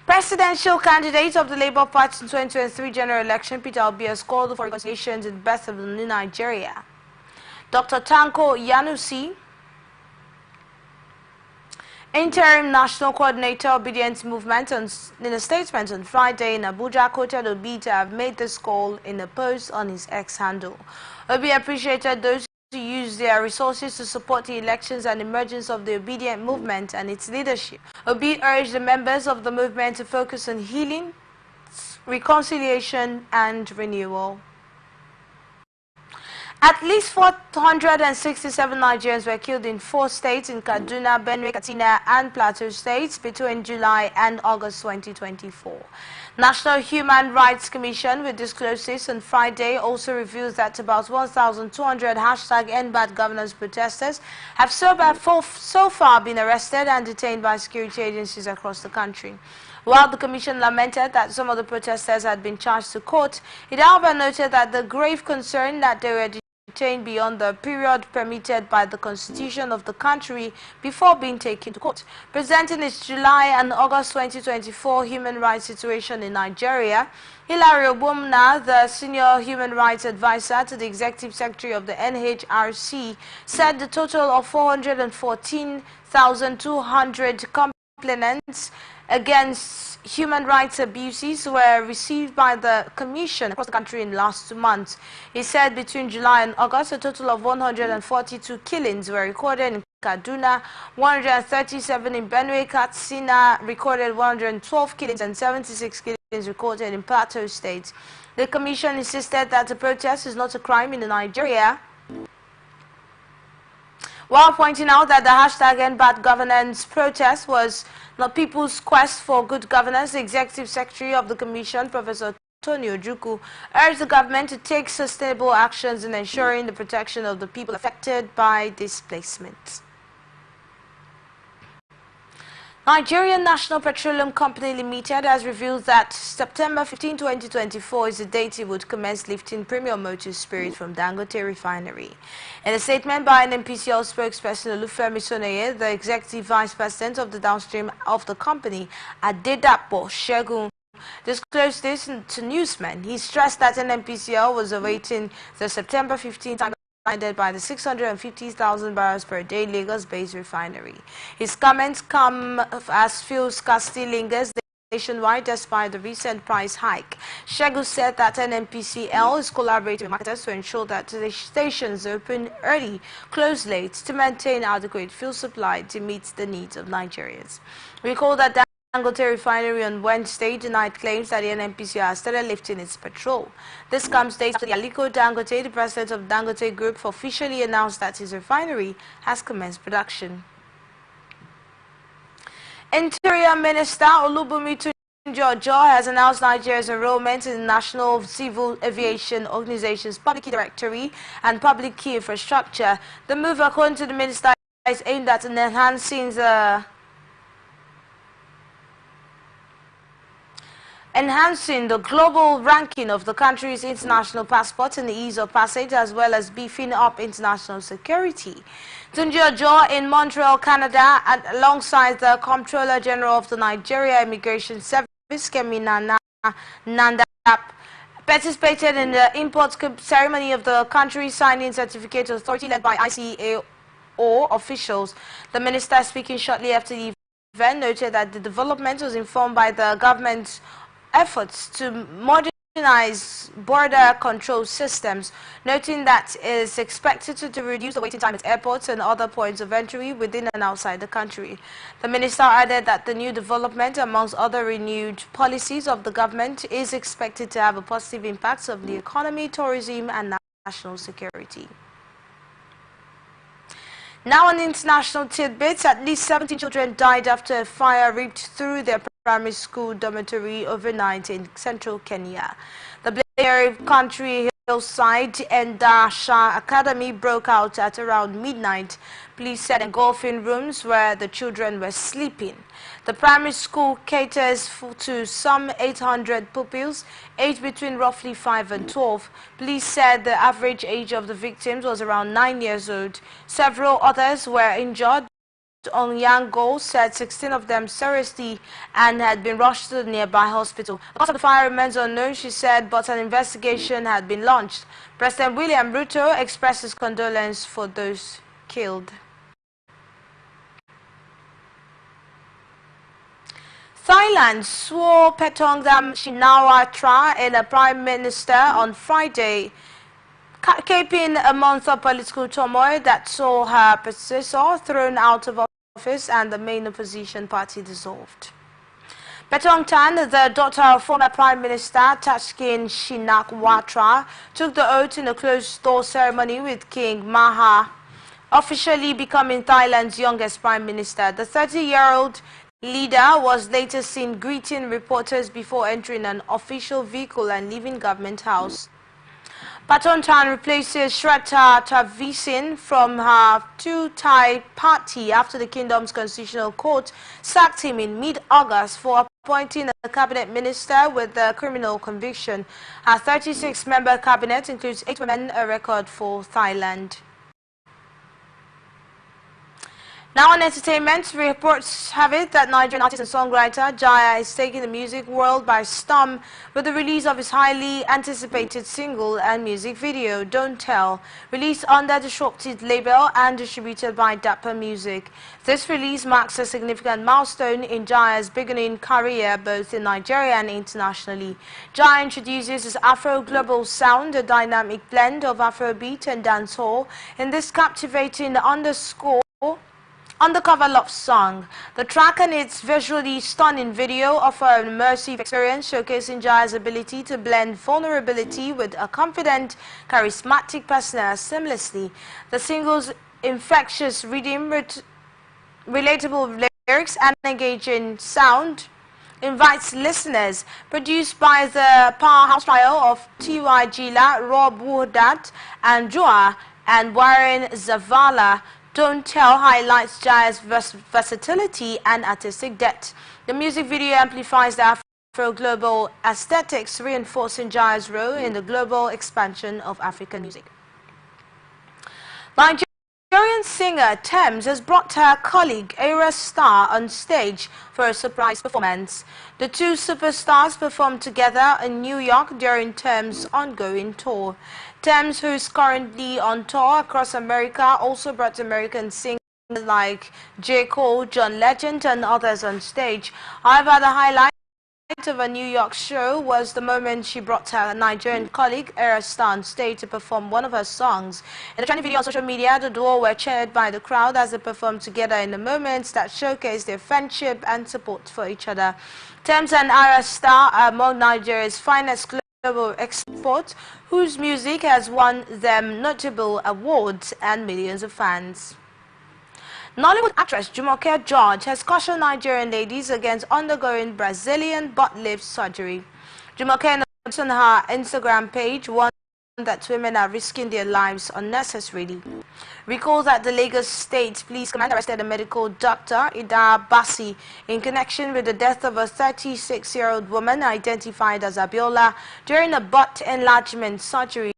Presidential candidate of the Labour Party in 2023 general election, Peter Obi, has called for reconciliation in the birth of the new Nigeria. Dr. Tanko Yanusi, Interim National Coordinator Obedience Movement, in a statement on Friday in Abuja, quoted Obi to have made this call in a post on his X handle. Obi appreciated those who used their resources to support the elections and emergence of the Obedient Movement and its leadership. Obi urged the members of the movement to focus on healing, reconciliation, and renewal. At least 467 Nigerians were killed in 4 states in Kaduna, Benue, Katsina, and Plateau states between July and August 2024. National Human Rights Commission, which disclosed this on Friday, also reveals that about 1,200 #EndBadGovernance protesters have so far been arrested and detained by security agencies across the country. While the Commission lamented that some of the protesters had been charged to court, it however noted that the grave concern that they were detained beyond the period permitted by the constitution of the country before being taken to court. Presenting its July and August 2024 human rights situation in Nigeria, Hilary Obumna, the senior human rights advisor to the executive secretary of the NHRC, said the total of 414,200 complaints against human rights abuses were received by the Commission across the country in the last 2 months. He said between July and August, a total of 142 killings were recorded in Kaduna, 137 in Benue, Katsina recorded 112 killings and 76 killings recorded in Plateau State. The Commission insisted that the protest is not a crime in Nigeria, while pointing out that the hashtag End Bad Governance protest was not people's quest for good governance. The Executive Secretary of the Commission, Professor Tony Ojukwu, urged the government to take sustainable actions in ensuring the protection of the people affected by displacement. Nigerian National Petroleum Company Limited has revealed that September 15, 2024 is the date it would commence lifting premium motor spirit from Dangote refinery. In a statement by an NPCL spokesperson, Olufemi Soneye, the executive vice president of the downstream of the company, Adedapo Shegun, disclosed this to newsmen. He stressed that NNPCL was awaiting the September 15 time provided by the 650,000 barrels per day Lagos-based refinery. His comments come as fuel scarcity lingers nationwide despite the recent price hike. Shegun said that NNPCL is collaborating with marketers to ensure that the stations open early, close late to maintain adequate fuel supply to meet the needs of Nigerians. Recall that Dangote refinery on Wednesday denied claims that the NNPCL has started lifting its petrol. This comes days after Aliko Dangote, the president of Dangote Group, officially announced that his refinery has commenced production. Interior Minister Olubunmi Tunji-Ojo has announced Nigeria's enrollment in the National Civil Aviation Organization's Public Key Directory and Public Key Infrastructure. The move, according to the minister, is aimed at enhancing the global ranking of the country's international passports and the ease of passage, as well as beefing up international security. Tunji-Ojo in Montreal, Canada, and alongside the Comptroller General of the Nigeria Immigration Service, Kemi Nandap, participated in the import ceremony of the country's signing certificate authority led by ICAO officials. The minister, speaking shortly after the event, noted that the development was informed by the government's efforts to modernize border control systems, noting that it is expected to reduce the waiting time at airports and other points of entry within and outside the country. The minister added that the new development, amongst other renewed policies of the government, is expected to have a positive impact on the economy, tourism, and national security. Now on international tidbits, at least 17 children died after a fire ripped through their primary school dormitory overnight in central Kenya. The Blair country hillside and Dasha Academy broke out at around midnight. Police said engulfing rooms where the children were sleeping. The primary school caters to some 800 pupils, aged between roughly 5 and 12. Police said the average age of the victims was around 9 years old. Several others were injured. Onyango said 16 of them seriously and had been rushed to the nearby hospital. The cause of the fire remains unknown, she said, but an investigation had been launched. President William Ruto expressed his condolence for those killed. Thailand swore Petongam Shinawatra in a prime minister on Friday, capping a month of political turmoil that saw her predecessor thrown out of office and the main opposition party dissolved. Petongtan, the daughter of former Prime Minister Thaksin Shinawatra, took the oath in a closed-door ceremony with King Maha, officially becoming Thailand's youngest Prime Minister. The 30-year-old leader was later seen greeting reporters before entering an official vehicle and leaving Government House. Patontan replaces Shweta Thavisin from her two-Thai party after the kingdom's constitutional court sacked him in mid-August for appointing a cabinet minister with a criminal conviction. Our 36-member cabinet includes 8 women, a record for Thailand. Now on entertainment, reports have it that Nigerian artist and songwriter Jaya is taking the music world by storm with the release of his highly anticipated single and music video, Don't Tell, released under the Shortid label and distributed by Dapper Music. This release marks a significant milestone in Jaya's beginning career both in Nigeria and internationally. Jaya introduces his Afro-global sound, a dynamic blend of Afrobeat and dancehall, in this captivating undercover love song. The track and its visually stunning video offer an immersive experience showcasing Jaya's ability to blend vulnerability with a confident, charismatic persona seamlessly. The single's infectious rhythm, relatable lyrics and engaging sound invites listeners. Produced by the powerhouse trio of T.Y. Gila, Rob Woodard, and Joa and Warren Zavala, Don't Tell highlights Jaya's versatility and artistic depth. The music video amplifies the Afro-global aesthetics, reinforcing Jaya's role in the global expansion of African music. Nigerian singer Thames has brought her colleague Era Star on stage for a surprise performance. The two superstars performed together in New York during Thames' ongoing tour. Thames, who is currently on tour across America, also brought American singers like J. Cole, John Legend, and others on stage. However, the highlight of a New York show was the moment she brought her Nigerian colleague Era Star on stage to perform one of her songs. In the trending video on social media, the duo were cheered by the crowd as they performed together in the moments that showcased their friendship and support for each other. Thames and Era Star are among Nigeria's finest global exports, whose music has won them notable awards and millions of fans. Nollywood actress Jumoke George has cautioned Nigerian ladies against undergoing Brazilian butt lift surgery. Jumoke notes on her Instagram page warned that women are risking their lives unnecessarily. Recall that the Lagos State Police Command arrested a medical doctor, Ida Bassi, in connection with the death of a 36-year-old woman identified as Abiola during a butt enlargement surgery.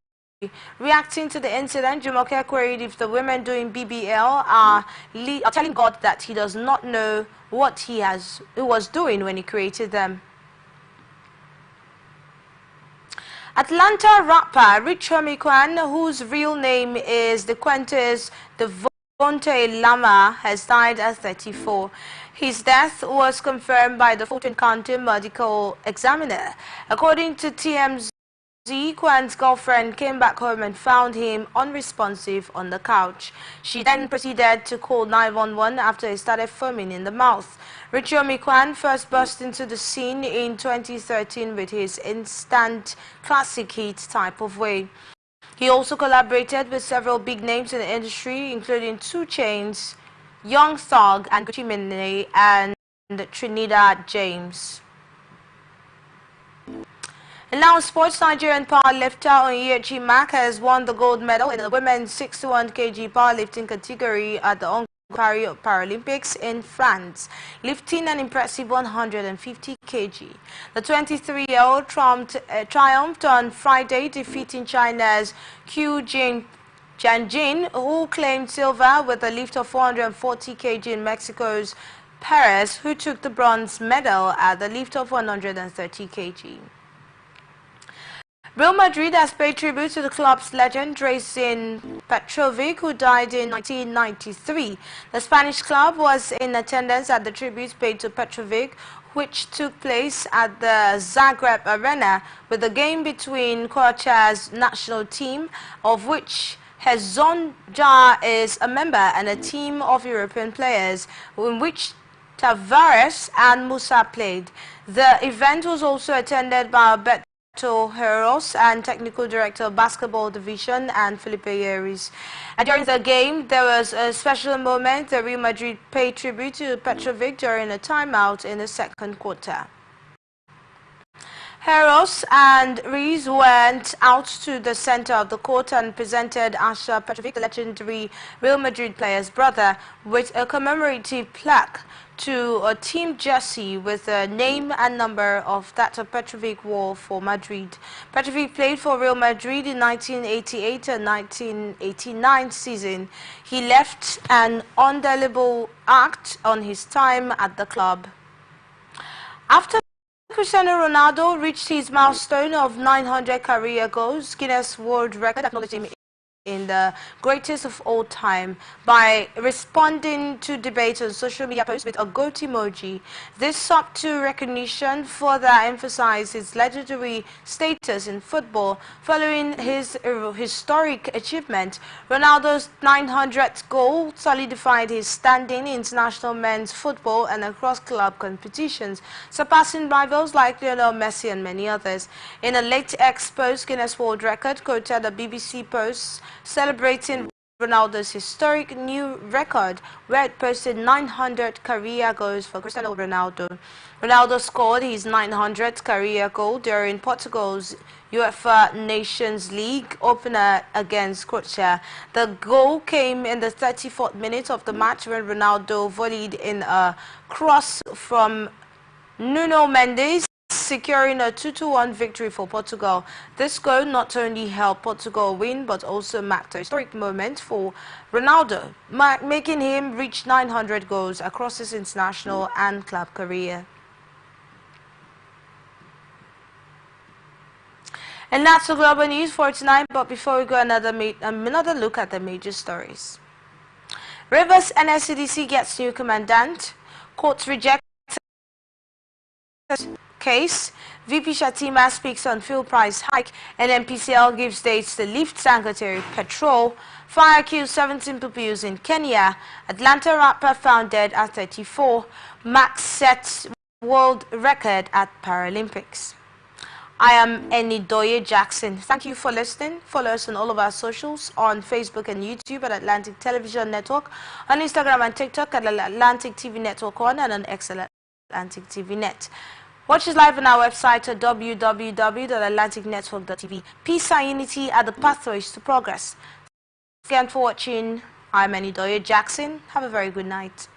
Reacting to the incident, Jumoke queried if the women doing BBL are telling God that he does not know what he was doing when he created them. Atlanta rapper Rich Homie Kwan, whose real name is DeQuentis Devontae Lama, has died at 34. His death was confirmed by the Fulton County Medical Examiner. According to TMZ, Kwan's girlfriend came back home and found him unresponsive on the couch. She then proceeded to call 911 after he started foaming in the mouth. Richie Homie Kwan first burst into the scene in 2013 with his instant classic hit Type of Way. He also collaborated with several big names in the industry, including 2 Chainz, Young Thug, and Gucci Mane and Trinidad James. And now sports, Nigerian powerlifter Onyechi Mack has won the gold medal in the women's 61 kg powerlifting category at the ongoing Paralympics in France, lifting an impressive 150 kg. The 23-year-old triumphed on Friday, defeating China's Qiu Jianjin, who claimed silver with a lift of 440 kg, in Mexico's Perez, who took the bronze medal at the lift of 130 kg. Real Madrid has paid tribute to the club's legend Drazen Petrovic, who died in 1993. The Spanish club was in attendance at the tribute paid to Petrovic, which took place at the Zagreb Arena, with a game between Croatia's national team, of which Hezonja is a member, and a team of European players, in which Tavares and Musa played. The event was also attended by Alberto Heros and Technical Director of Basketball Division and Felipe Yeris. And during the game, there was a special moment. The Real Madrid paid tribute to Petrovic during a timeout in the second quarter. Heros and Rees went out to the center of the court and presented Asha Petrovic, the legendary Real Madrid player's brother, with a commemorative plaque to a team jersey with the name and number of that of Petrovic wore for Madrid. Petrovic played for Real Madrid in 1988 and 1989 season. He left an indelible mark on his time at the club. After Cristiano Ronaldo reached his milestone of 900 career goals, Guinness World Record acknowledged him in the greatest of all time by responding to debate on social media posts with a goat emoji. This subtle recognition further emphasized his legendary status in football. Following his historic achievement, Ronaldo's 900th goal solidified his standing in international men's football and across club competitions, surpassing rivals like Lionel Messi and many others. In a late X post, Guinness World Record quoted a BBC post celebrating Ronaldo's historic new record, where it posted 900 career goals for Cristiano Ronaldo. Ronaldo scored his 900th career goal during Portugal's UEFA Nations League opener against Croatia. The goal came in the 34th minute of the match when Ronaldo volleyed in a cross from Nuno Mendes, securing a 2-1 victory for Portugal. This goal not only helped Portugal win but also marked a historic moment for Ronaldo, making him reach 900 goals across his international and club career. And that's the global news for tonight, but before we go another look at the major stories. Rivers NSCDC gets new commandant. Courts reject case. VP Shatima speaks on fuel price hike, and MPCL gives dates to lift Dangote petrol. Fire kills 17 pupils in Kenya. Atlanta rapper found dead at 34. Max sets world record at Paralympics. I am Enidoye Jackson. Thank you for listening. Follow us on all of our socials on Facebook and YouTube at Atlantic Television Network, on Instagram and TikTok at Atlantic TV Network 1, and on X at Atlantic TV Net. Watch us live on our website at www.atlanticnetwork.tv. Peace and unity are the pathways to progress. Thank you for watching. I'm Enidoye Jackson. Have a very good night.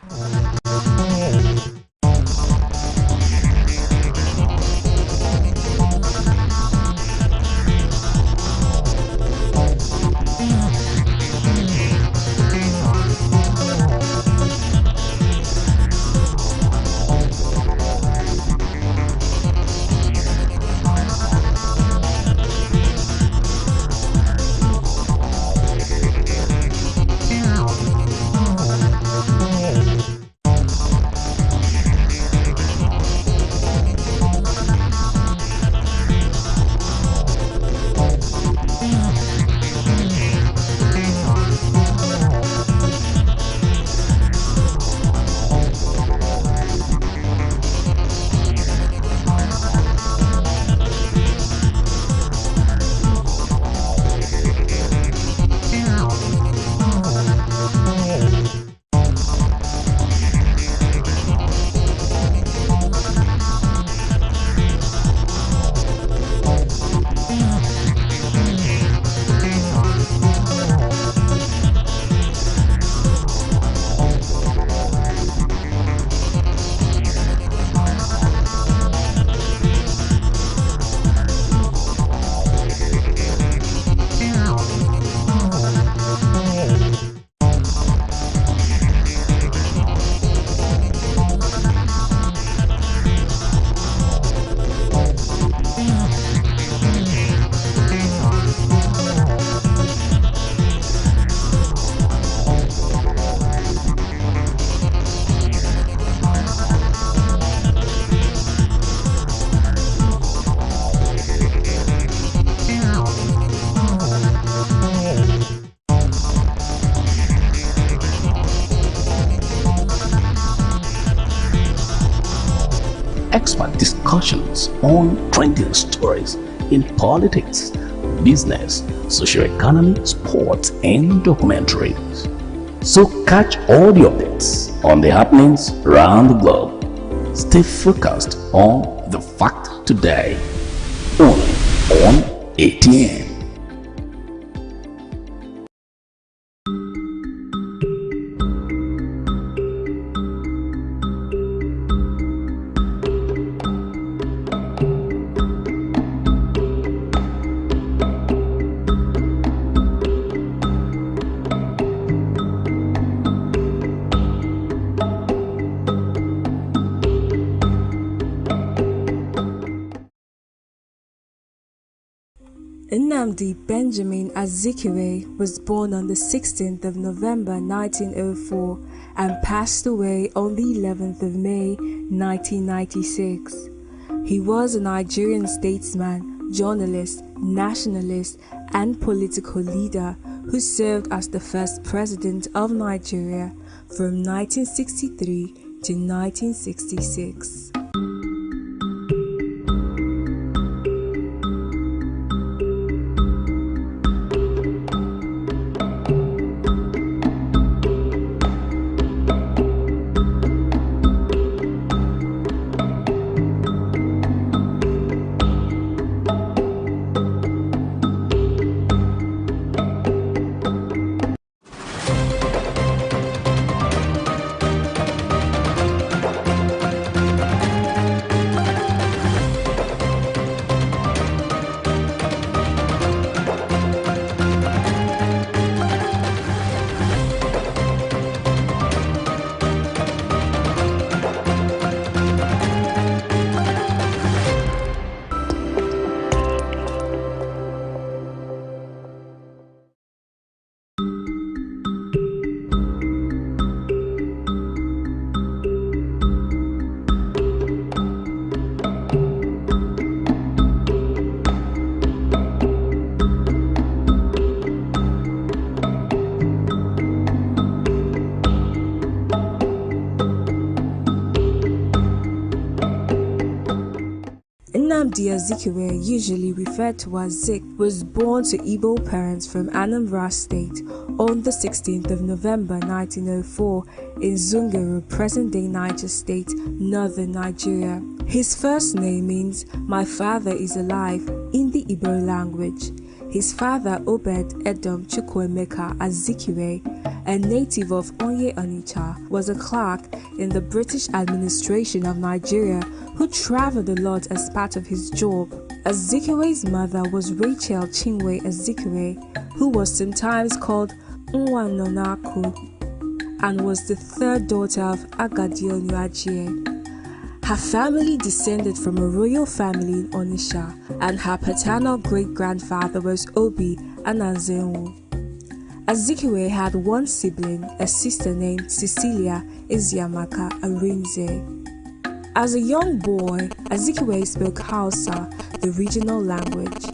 Expert discussions on trending stories in politics, business, social economy, sports, and documentaries. So catch all the updates on the happenings around the globe. Stay focused on the fact today, only on ATN. Nnamdi Benjamin Azikiwe was born on the 16th of November 1904 and passed away on the 11th of May 1996. He was a Nigerian statesman, journalist, nationalist, and political leader who served as the first president of Nigeria from 1963 to 1966. Nnamdi Azikiwe, usually referred to as Zik, was born to Igbo parents from Anambra State on the 16th of November 1904 in Zungeru, present-day Niger State, northern Nigeria. His first name means "my father is alive" in the Igbo language. His father, Obed Edom Chukwuemeka Azikiwe, a native of Onye Onitsha, was a clerk in the British administration of Nigeria who traveled a lot as part of his job. Azikiwe's mother was Rachel Chinwe Azikiwe, who was sometimes called Nwanonaku, and was the third daughter of Agadio Nuajie. Her family descended from a royal family in Onitsha, and her paternal great-grandfather was Obi Ananzenwu. Azikiwe had one sibling, a sister named Cecilia Eziamaka Arinze. As a young boy, Azikiwe spoke Hausa, the regional language.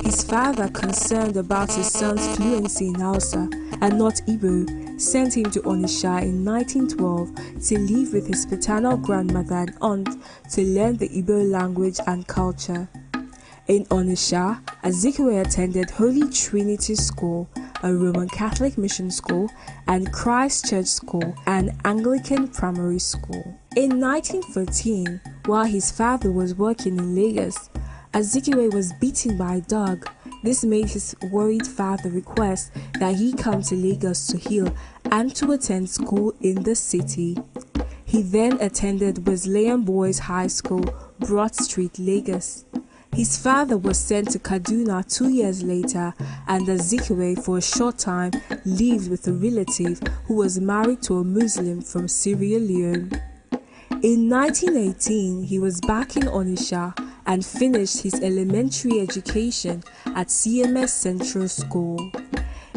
His father, concerned about his son's fluency in Hausa and not Igbo, sent him to Onitsha in 1912 to live with his paternal grandmother and aunt to learn the Igbo language and culture. In Onitsha, Azikiwe attended Holy Trinity School, a Roman Catholic mission school, and Christ Church School, an Anglican primary school. In 1914, while his father was working in Lagos, Azikiwe was beaten by a dog. This made his worried father request that he come to Lagos to heal and to attend school in the city. He then attended Wesleyan Boys High School, Broad Street, Lagos. His father was sent to Kaduna 2 years later, and Azikiwe for a short time lived with a relative who was married to a Muslim from Sierra Leone. In 1918, he was back in Onitsha and finished his elementary education at CMS Central School.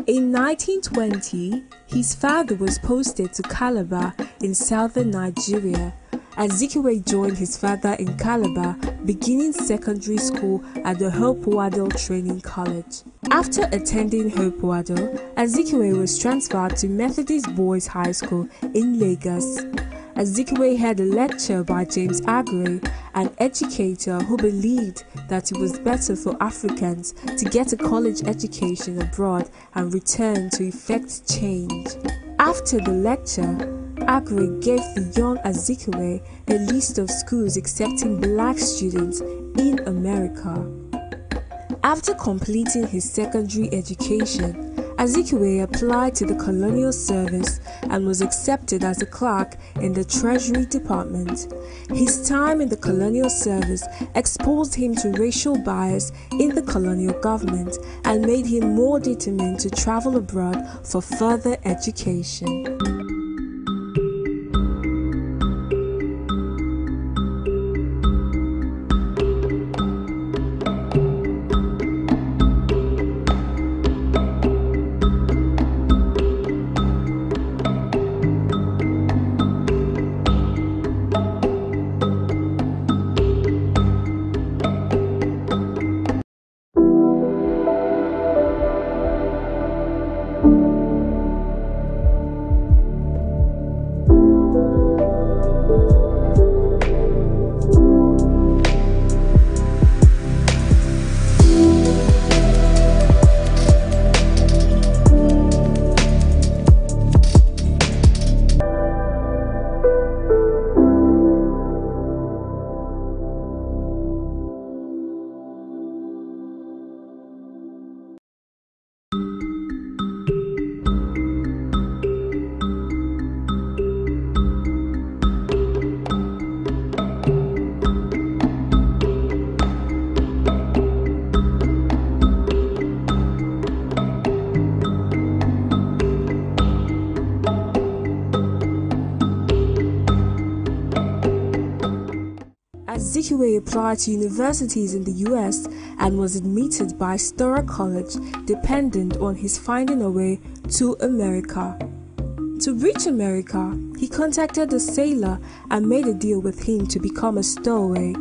In 1920, his father was posted to Calabar in southern Nigeria. Azikiwe joined his father in Calabar, beginning secondary school at the Hope Waddell Training College. After attending Hope Waddell, Azikiwe was transferred to Methodist Boys High School in Lagos. Azikiwe had a lecture by James Aggrey, an educator who believed that it was better for Africans to get a college education abroad and return to effect change. After the lecture, Aggrey gave the young Azikiwe a list of schools accepting black students in America. After completing his secondary education, Azikiwe applied to the Colonial Service and was accepted as a clerk in the Treasury Department. His time in the Colonial Service exposed him to racial bias in the colonial government and made him more determined to travel abroad for further education. Azikiwe applied to universities in the US and was admitted by Stora College, dependent on his finding a way to America. To reach America, he contacted a sailor and made a deal with him to become a stowaway.